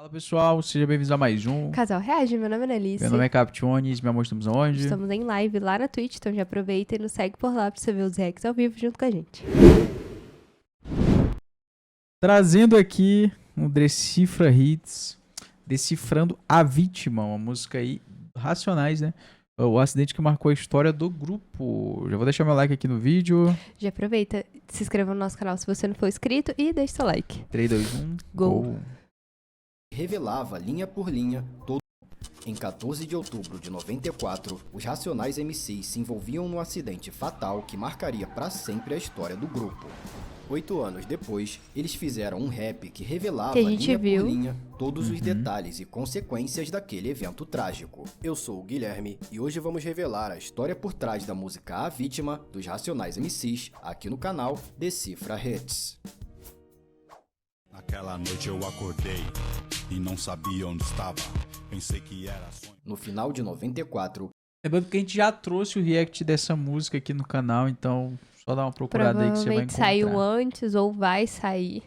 Fala pessoal, sejam bem-vindos a mais um. Casal Reage, meu nome é Annelise. Meu nome é Captiones, meu amor, estamos onde? Estamos em live lá na Twitch, então já aproveita e nos segue por lá pra você ver os reacts ao vivo junto com a gente. Trazendo aqui um Decifra Hits, Decifrando a Vítima, uma música aí, Racionais, né? O acidente que marcou a história do grupo. Já vou deixar meu like aqui no vídeo. Já aproveita, se inscreva no nosso canal se você não for inscrito e deixe seu like. 3, 2, 1, Gol. Revelava linha por linha todo. Em 14 de outubro de 94, os Racionais MCs se envolviam num acidente fatal que marcaria para sempre a história do grupo. 8 anos depois, eles fizeram um rap que revelava linha por linha todos os detalhes e consequências daquele evento trágico. Eu sou o Guilherme e hoje vamos revelar a história por trás da música A Vítima dos Racionais MCs aqui no canal Decifra Hits. Naquela noite eu acordei e não sabia onde estava. Pensei que era sonho. No final de 94, lembrando que a gente já trouxe o react dessa música aqui no canal, então só dá uma procurada aí que você vai Provavelmente encontrar. saiu antes ou vai sair.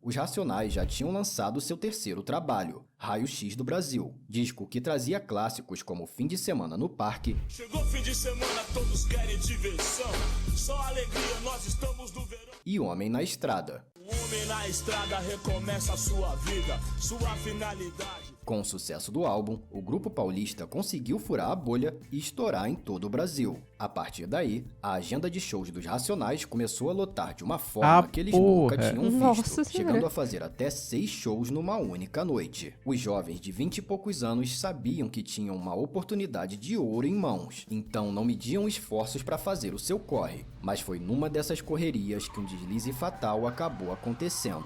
os Racionais já tinham lançado seu terceiro trabalho, Raio X do Brasil, disco que trazia clássicos como Fim de Semana no Parque. Chegou fim de semana, todos querem diversão. Só alegria, nós estamos no verão. E Homem na Estrada. O homem na estrada recomeça a sua vida, sua finalidade. Com o sucesso do álbum, o grupo paulista conseguiu furar a bolha e estourar em todo o Brasil. A partir daí, a agenda de shows dos Racionais começou a lotar de uma forma que eles nunca tinham Nossa visto, Senhora. chegando a fazer até 6 shows numa única noite. Os jovens de 20 e poucos anos sabiam que tinham uma oportunidade de ouro em mãos, então não mediam esforços para fazer o seu corre, mas foi numa dessas correrias que um deslize fatal acabou acontecendo.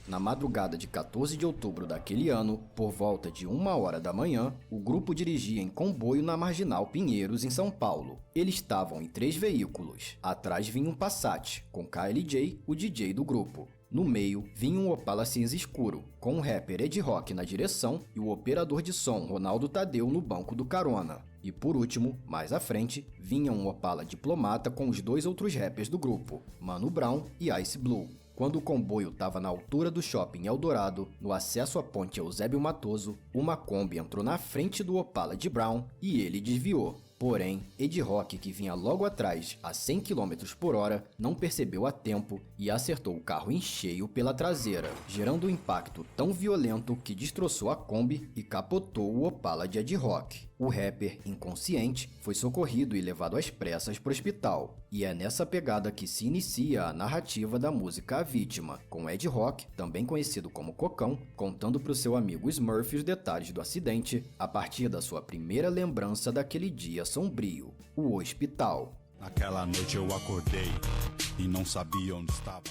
Na madrugada de 14 de outubro daquele ano, por volta de 1h da manhã, o grupo dirigia em comboio na Marginal Pinheiros, em São Paulo. Eles estavam em 3 veículos. Atrás vinha um Passat, com KLJ, o DJ do grupo. No meio, vinha um Opala cinza escuro, com o rapper Ed Rock na direção e o operador de som Ronaldo Tadeu no banco do carona. E por último, mais à frente, vinha um Opala Diplomata com os 2 outros rappers do grupo, Mano Brown e Ice Blue. Quando o comboio estava na altura do shopping Eldorado, no acesso à ponte Eusébio Matoso, uma Kombi entrou na frente do Opala de Brown e ele desviou. Porém, Ed Rock, que vinha logo atrás a 100 km por hora, não percebeu a tempo e acertou o carro em cheio pela traseira, gerando um impacto tão violento que destroçou a Kombi e capotou o Opala de Ed Rock. O rapper, inconsciente, foi socorrido e levado às pressas para o hospital. E é nessa pegada que se inicia a narrativa da música A Vítima, com Ed Rock, também conhecido como Cocão, contando para o seu amigo Smurf os detalhes do acidente a partir da sua primeira lembrança daquele dia sombrio, o hospital. Naquela noite eu acordei e não sabia onde estava.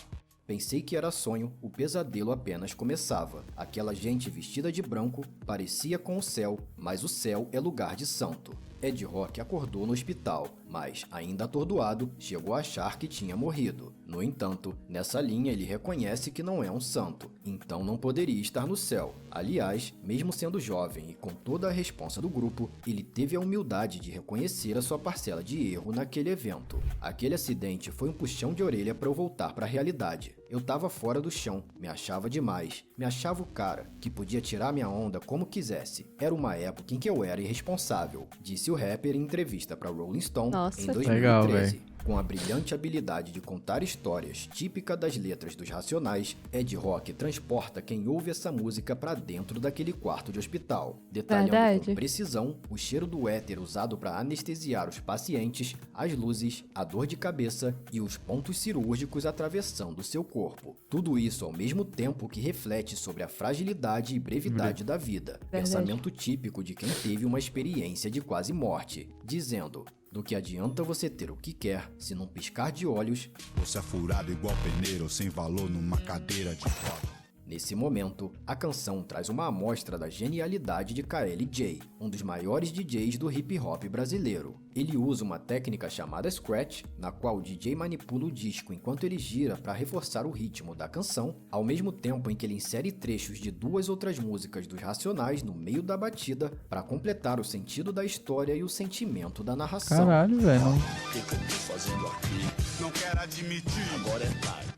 Pensei que era sonho, o pesadelo apenas começava. Aquela gente vestida de branco parecia com o céu, mas o céu é lugar de santo. Ed Rock acordou no hospital, mas, ainda atordoado, chegou a achar que tinha morrido. No entanto, nessa linha ele reconhece que não é um santo, então não poderia estar no céu. Aliás, mesmo sendo jovem e com toda a responsa do grupo, ele teve a humildade de reconhecer a sua parcela de erro naquele evento. Aquele acidente foi um puxão de orelha para eu voltar para a realidade. Eu tava fora do chão, me achava demais, me achava o cara, que podia tirar minha onda como quisesse. Era uma época em que eu era irresponsável, disse o rapper em entrevista para Rolling Stone em 2013. Legal, véio. Com a brilhante habilidade de contar histórias típica das letras dos Racionais, Ed Rock transporta quem ouve essa música para dentro daquele quarto de hospital, detalhando com precisão o cheiro do éter usado para anestesiar os pacientes, as luzes, a dor de cabeça e os pontos cirúrgicos atravessando seu corpo. Tudo isso ao mesmo tempo que reflete sobre a fragilidade e brevidade da vida, pensamento típico de quem teve uma experiência de quase morte, dizendo: do que adianta você ter o que quer se num piscar de olhos Você é furado igual peneiro sem valor numa cadeira de roda. Nesse momento, a canção traz uma amostra da genialidade de KLJ, um dos maiores DJs do hip hop brasileiro. Ele usa uma técnica chamada scratch, na qual o DJ manipula o disco enquanto ele gira para reforçar o ritmo da canção, ao mesmo tempo em que ele insere trechos de 2 outras músicas dos Racionais no meio da batida para completar o sentido da história e o sentimento da narração. Caralho, velho. O que eu tô fazendo aqui? Não quero admitir. Agora é tarde.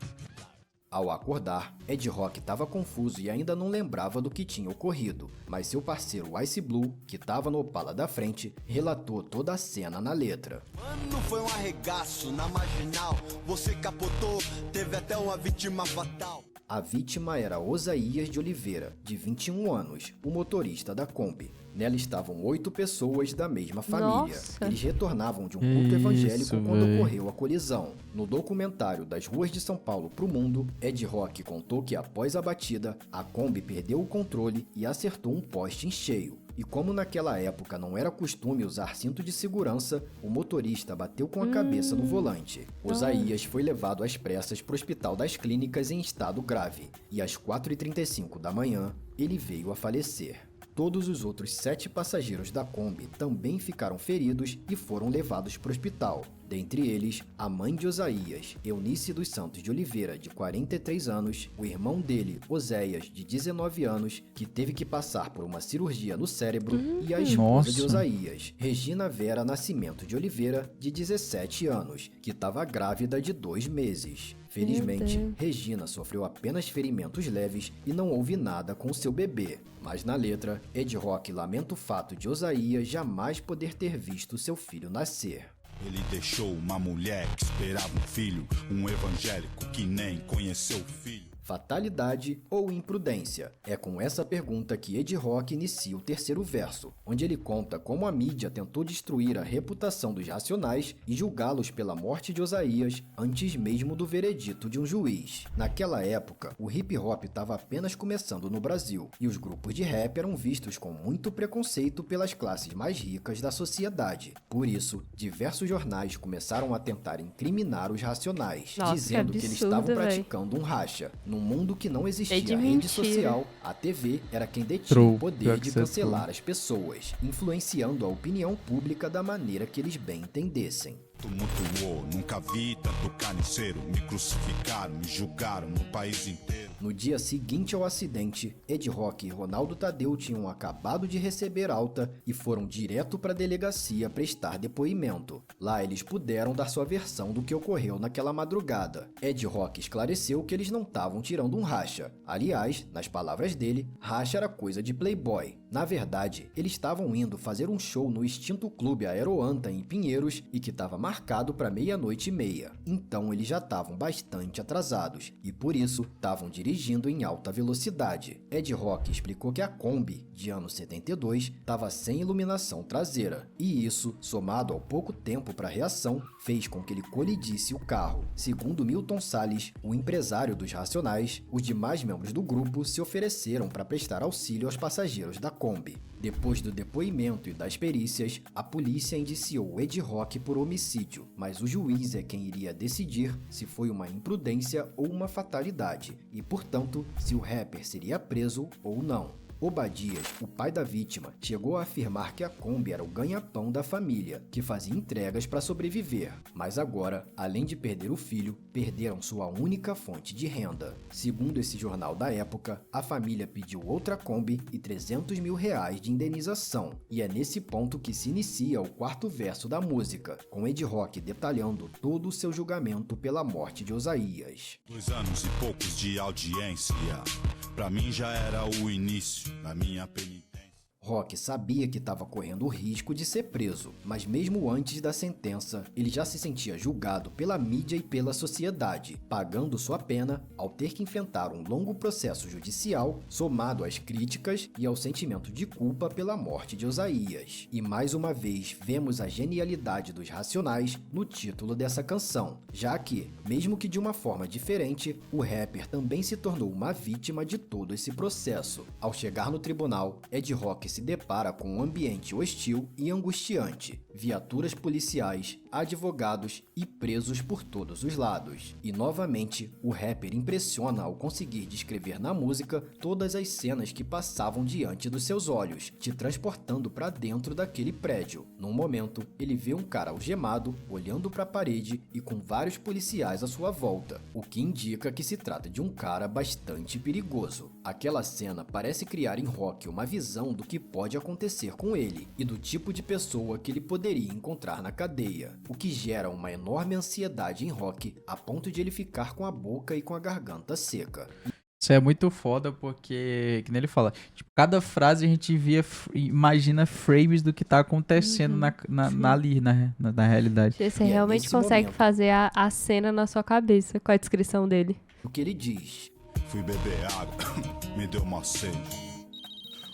Ao acordar, Ed Rock estava confuso e ainda não lembrava do que tinha ocorrido, mas seu parceiro Ice Blue, que estava no Opala da frente, relatou toda a cena na letra. Mano, foi um arregaço na marginal. Você capotou, teve até uma vítima fatal. A vítima era Osaías de Oliveira, de 21 anos, o motorista da Kombi. Nela estavam 8 pessoas da mesma família. Nossa. Eles retornavam de um culto evangélico Isso, quando véi. ocorreu a colisão. No documentário Das Ruas de São Paulo pro Mundo, Ed Rock contou que após a batida, a Kombi perdeu o controle e acertou um poste em cheio. E como naquela época não era costume usar cinto de segurança, o motorista bateu com a cabeça no volante. Osaías foi levado às pressas para o Hospital das Clínicas em estado grave. E às 4h35 da manhã, ele veio a falecer. Todos os outros 7 passageiros da Kombi também ficaram feridos e foram levados para o hospital. Dentre eles, a mãe de Osaías, Eunice dos Santos de Oliveira, de 43 anos, o irmão dele, Oséias, de 19 anos, que teve que passar por uma cirurgia no cérebro, e a esposa de Nossa. Osaías, Regina Vera Nascimento de Oliveira, de 17 anos, que estava grávida de 2 meses. Felizmente, Deus. Regina sofreu apenas ferimentos leves e não houve nada com seu bebê. Mas na letra, Ed Rock lamenta o fato de Osaías jamais poder ter visto seu filho nascer. Ele deixou uma mulher que esperava um filho, um evangélico que nem conheceu o filho. Fatalidade ou imprudência? É com essa pergunta que Ed Rock inicia o terceiro verso, onde ele conta como a mídia tentou destruir a reputação dos Racionais e julgá-los pela morte de Osaías antes mesmo do veredito de um juiz. Naquela época, o hip hop estava apenas começando no Brasil, e os grupos de rap eram vistos com muito preconceito pelas classes mais ricas da sociedade. Por isso, diversos jornais começaram a tentar incriminar os Racionais, Nossa, dizendo que eles absurdo, estavam véi. praticando um racha. Num mundo que não existia É de rede mentira. social, a TV era quem detinha True, o poder pior de que isso é cancelar as pessoas, influenciando a opinião pública da maneira que eles bem entendessem. Tumultuou, nunca vi tanto carniceiro. Me crucificaram, me julgaram no país inteiro. No dia seguinte ao acidente, Ed Rock e Ronaldo Tadeu tinham acabado de receber alta e foram direto para a delegacia prestar depoimento. Lá eles puderam dar sua versão do que ocorreu naquela madrugada. Ed Rock esclareceu que eles não estavam tirando um racha. Aliás, nas palavras dele, racha era coisa de playboy. Na verdade, eles estavam indo fazer um show no extinto clube Aeroanta em Pinheiros e que estava marcado para 00:30. Então eles já estavam bastante atrasados e por isso estavam dirigindo em alta velocidade. Ed Rock explicou que a Kombi, de ano 72, estava sem iluminação traseira e isso, somado ao pouco tempo para a reação, fez com que ele colidisse o carro. Segundo Milton Salles, o empresário dos Racionais, os demais membros do grupo se ofereceram para prestar auxílio aos passageiros da Kombi. Depois do depoimento e das perícias, a polícia indiciou Ed Rock por homicídio, mas o juiz é quem iria decidir se foi uma imprudência ou uma fatalidade, e portanto, se o rapper seria preso ou não. Obadias, o pai da vítima, chegou a afirmar que a Kombi era o ganha-pão da família, que fazia entregas para sobreviver. Mas agora, além de perder o filho, perderam sua única fonte de renda. Segundo esse jornal da época, a família pediu outra Kombi e R$300 mil de indenização. E é nesse ponto que se inicia o quarto verso da música, com Ed Rock detalhando todo o seu julgamento pela morte de Osaías. 2 anos e poucos de audiência. Pra mim já era o início da minha penitência. Rock sabia que estava correndo o risco de ser preso, mas mesmo antes da sentença, ele já se sentia julgado pela mídia e pela sociedade, pagando sua pena ao ter que enfrentar um longo processo judicial, somado às críticas e ao sentimento de culpa pela morte de Osaías. E mais uma vez vemos a genialidade dos Racionais no título dessa canção, já que, mesmo que de uma forma diferente, o rapper também se tornou uma vítima de todo esse processo. Ao chegar no tribunal, Ed Rock se depara com um ambiente hostil e angustiante, viaturas policiais, advogados e presos por todos os lados. E novamente, o rapper impressiona ao conseguir descrever na música todas as cenas que passavam diante dos seus olhos, te transportando para dentro daquele prédio. Num momento, ele vê um cara algemado, olhando para a parede e com vários policiais à sua volta, o que indica que se trata de um cara bastante perigoso. Aquela cena parece criar em Rock uma visão do que pode acontecer com ele e do tipo de pessoa que ele poderia encontrar na cadeia, o que gera uma enorme ansiedade em Rock a ponto de ele ficar com a boca e com a garganta seca. Isso é muito foda porque, que nem ele fala, tipo, cada frase a gente imagina frames do que tá acontecendo na realidade. Você E é realmente nesse consegue momento- fazer a cena na sua cabeça com a descrição dele. O que ele diz. Fui beber água, me deu uma sede.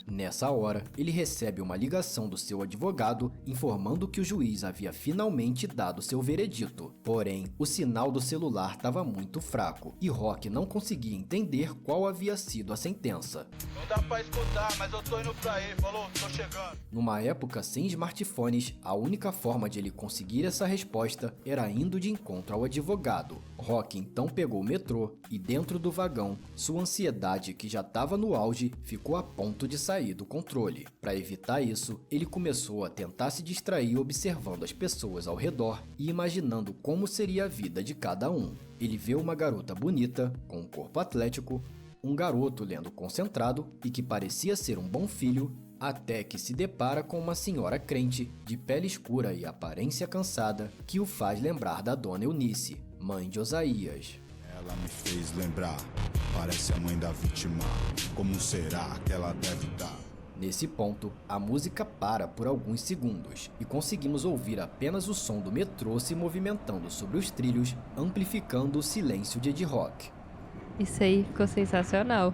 Nessa hora, ele recebe uma ligação do seu advogado informando que o juiz havia finalmente dado seu veredito. Porém, o sinal do celular estava muito fraco e Rock não conseguia entender qual havia sido a sentença. Não dá pra escutar, mas eu tô indo pra aí, falou, tô chegando. Numa época sem smartphones, a única forma de ele conseguir essa resposta era indo de encontro ao advogado. Rock então pegou o metrô e dentro do vagão, sua ansiedade, que já estava no auge, ficou a ponto de sair do controle. Para evitar isso, ele começou a tentar se distrair observando as pessoas ao redor e imaginando como seria a vida de cada um. Ele vê uma garota bonita, com um corpo atlético, um garoto lendo concentrado e que parecia ser um bom filho, até que se depara com uma senhora crente, de pele escura e aparência cansada, que o faz lembrar da dona Eunice, mãe de Osaías. Ela me fez lembrar, parece a mãe da vítima. Como será que ela deve estar? Nesse ponto, a música para por alguns segundos e conseguimos ouvir apenas o som do metrô se movimentando sobre os trilhos, amplificando o silêncio de Ed Rock. Isso aí ficou sensacional.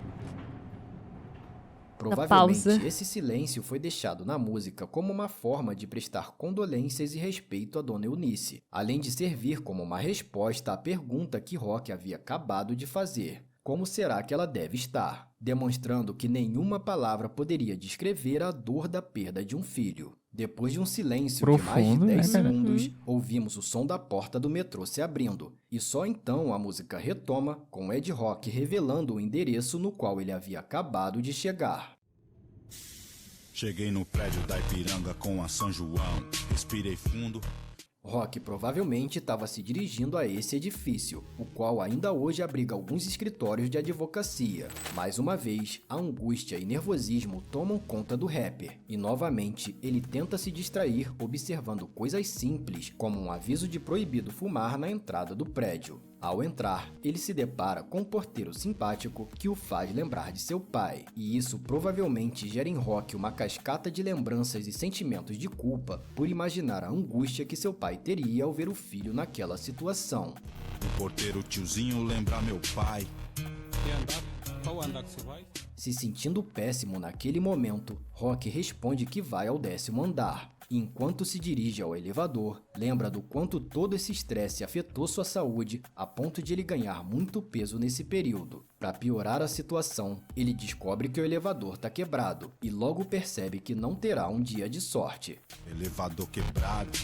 Provavelmente pausa. esse silêncio foi deixado na música como uma forma de prestar condolências e respeito à dona Eunice, além de servir como uma resposta à pergunta que Rock havia acabado de fazer. Como será que ela deve estar? Demonstrando que nenhuma palavra poderia descrever a dor da perda de um filho. Depois de um silêncio de mais de Profundo, 10 né, cara? segundos, ouvimos o som da porta do metrô se abrindo, e só então a música retoma, com Ed Rock revelando o endereço no qual ele havia acabado de chegar. Cheguei no prédio da Ipiranga com a São João. Respirei fundo. Rock provavelmente estava se dirigindo a esse edifício, o qual ainda hoje abriga alguns escritórios de advocacia. Mais uma vez, a angústia e nervosismo tomam conta do rapper, e novamente ele tenta se distrair observando coisas simples, como um aviso de proibido fumar na entrada do prédio. Ao entrar, ele se depara com um porteiro simpático que o faz lembrar de seu pai, e isso provavelmente gera em Rock uma cascata de lembranças e sentimentos de culpa por imaginar a angústia que seu pai teria ao ver o filho naquela situação. O porteiro tiozinho lembra meu pai. Qual andar que você vai? Se sentindo péssimo naquele momento, Rock responde que vai ao 10º andar. E enquanto se dirige ao elevador, lembra do quanto todo esse estresse afetou sua saúde a ponto de ele ganhar muito peso nesse período. Para piorar a situação, ele descobre que o elevador está quebrado e logo percebe que não terá um dia de sorte. Elevador quebrado.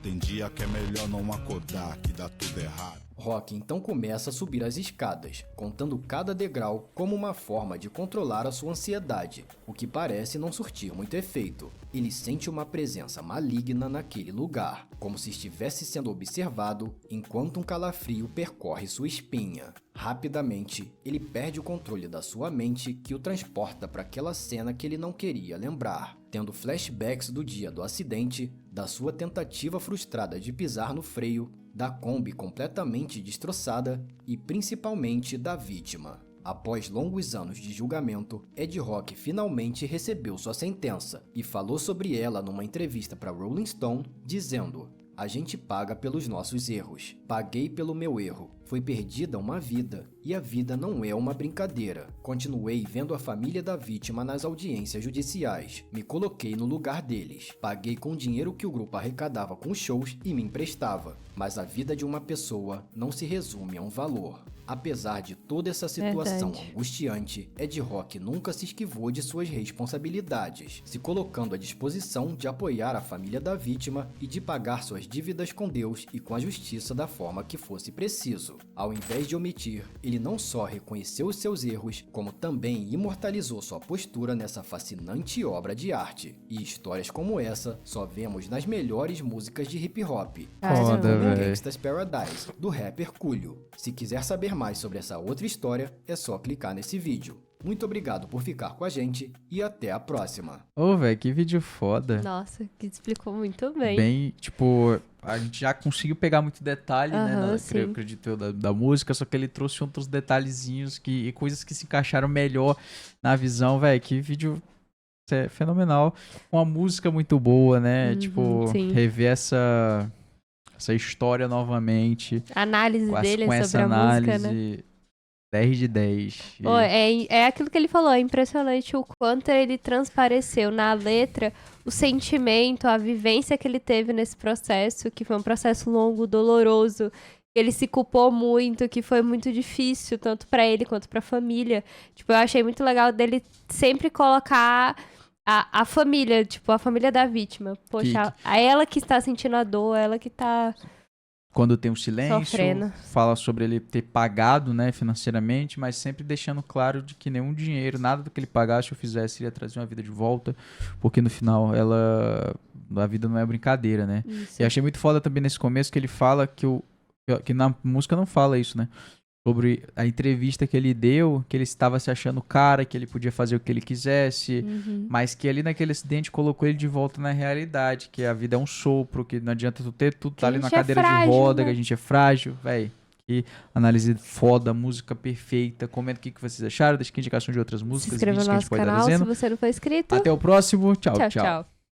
Tem dia que é melhor não acordar, que dá tudo errado. Rock então começa a subir as escadas, contando cada degrau como uma forma de controlar a sua ansiedade, o que parece não surtir muito efeito. Ele sente uma presença maligna naquele lugar, como se estivesse sendo observado enquanto um calafrio percorre sua espinha. Rapidamente, ele perde o controle da sua mente que o transporta para aquela cena que ele não queria lembrar, tendo flashbacks do dia do acidente, da sua tentativa frustrada de pisar no freio, da Kombi completamente destroçada e principalmente da vítima. Após longos anos de julgamento, Ed Rock finalmente recebeu sua sentença e falou sobre ela numa entrevista para Rolling Stone, dizendo: "A gente paga pelos nossos erros. Paguei pelo meu erro. Foi perdida uma vida, e a vida não é uma brincadeira. Continuei vendo a família da vítima nas audiências judiciais. Me coloquei no lugar deles. Paguei com o dinheiro que o grupo arrecadava com shows e me emprestava. Mas a vida de uma pessoa não se resume a um valor." Apesar de toda essa situação Verdade. angustiante, Ed Rock nunca se esquivou de suas responsabilidades, se colocando à disposição de apoiar a família da vítima e de pagar suas dívidas com Deus e com a justiça da forma que fosse preciso. Ao invés de omitir, ele não só reconheceu os seus erros, como também imortalizou sua postura nessa fascinante obra de arte. E histórias como essa só vemos nas melhores músicas de hip hop, Caramba. Foda, velho. Gangsta's Paradise, do rapper Coolio. Se quiser saber mais sobre essa outra história, é só clicar nesse vídeo. Muito obrigado por ficar com a gente e até a próxima. Ô, velho, que vídeo foda. Nossa, que explicou muito bem. Bem, tipo, a gente já conseguiu pegar muito detalhe, né? Aham, sim. Eu acredito eu, da música, só que ele trouxe outros detalhezinhos e coisas que se encaixaram melhor na visão, velho. Que vídeo fenomenal. Uma música muito boa, né? Tipo, sim. rever essa história novamente. A análise dele Com sobre essa a música, né? análise 10 de 10. Pô, é aquilo que ele falou, é impressionante o quanto ele transpareceu na letra o sentimento, a vivência que ele teve nesse processo, que foi um processo longo, doloroso, ele se culpou muito, que foi muito difícil, tanto pra ele quanto pra família. Tipo, eu achei muito legal dele sempre colocar a família, tipo, a família da vítima. Poxa, a ela que está sentindo a dor, ela que tá... Quando tem um silêncio, sofrendo. fala sobre ele ter pagado, né, financeiramente, mas sempre deixando claro de que nenhum dinheiro, nada do que ele pagasse ou fizesse iria trazer uma vida de volta, porque no final a vida não é brincadeira, né? Isso. E achei muito foda também nesse começo que ele fala que na música não fala isso, né? Sobre a entrevista que ele deu, que ele estava se achando cara, que ele podia fazer o que ele quisesse, mas que ali naquele acidente colocou ele de volta na realidade, que a vida é um sopro, que não adianta tu ter tudo, tá ali na cadeira de roda, que a gente é frágil, velho. Que análise foda, música perfeita. Comenta o que vocês acharam, deixa aqui indicação de outras músicas, Se inscreva vídeos no que a nosso gente pode canal estar se trazendo. você não for inscrito. Até o próximo, tchau. Tchau.